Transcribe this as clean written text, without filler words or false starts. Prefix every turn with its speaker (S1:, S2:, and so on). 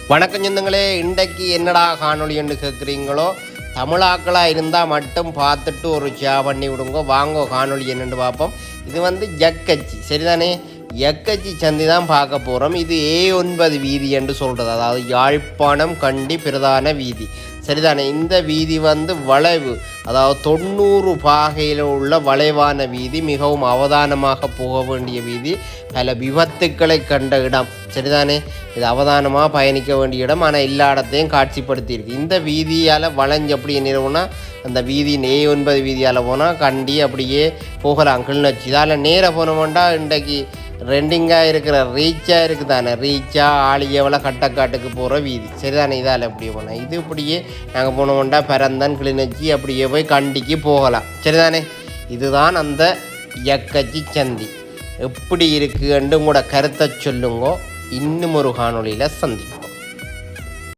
S1: வணக்கம் சொந்தங்களே, இன்றைக்கு என்னடா காணொலி என்று கேட்குறீங்களோ, தமிழாக்களாக இருந்தால் மட்டும் பார்த்துட்டு ஒரு ஷேர் பண்ணி விடுங்க. வாங்கோ காணொலி என்னென்னு பார்ப்போம். இது ஜக்கச்சி சரிதானே, எக்கச்சி சந்தி தான் பார்க்க போகிறோம். இது A9 வீதி என்று சொல்கிறது, அதாவது யாழ்ப்பாணம் கண்டி பிரதான வீதி சரிதானே. இந்த வீதி வளைவு, அதாவது 90 பாகையில் உள்ள வளைவான வீதி, மிகவும் அவதானமாக போக வேண்டிய வீதி, பல விபத்துக்களை கண்ட இடம் சரிதானே. இது அவதானமாக பயணிக்க வேண்டிய இடம், ஆனால் எல்லா இடத்தையும் காட்சிப்படுத்தியிருக்கு. இந்த வீதியால் வளைஞ்சு அப்படி நிறுவனா அந்த வீதியின் A9 வீதியால் போனால் கண்டி அப்படியே போகலாம் கிளிநொச்சி. இதால் நேராக போனோம்னா இன்றைக்கு ரெண்டிங்காக இருக்கிற ரீச்சாக இருக்குது தானே, ரீச்சாக ஆளியவளை கட்டக்காட்டுக்கு போகிற வீதி சரிதானே. இதால் அப்படியே போனால் இது இப்படியே நாங்கள் போனோம்னா பரந்தன் கிளிநொச்சி அப்படியே போய் கண்டிக்கு போகலாம் சரிதானே. இதுதான் அந்த எக்கச்சி சந்தி. எப்படி இருக்குன்னு உங்களோட கருத்தை சொல்லுங்க. இன்னும் ஒரு காணொலியில் சந்திப்போம்.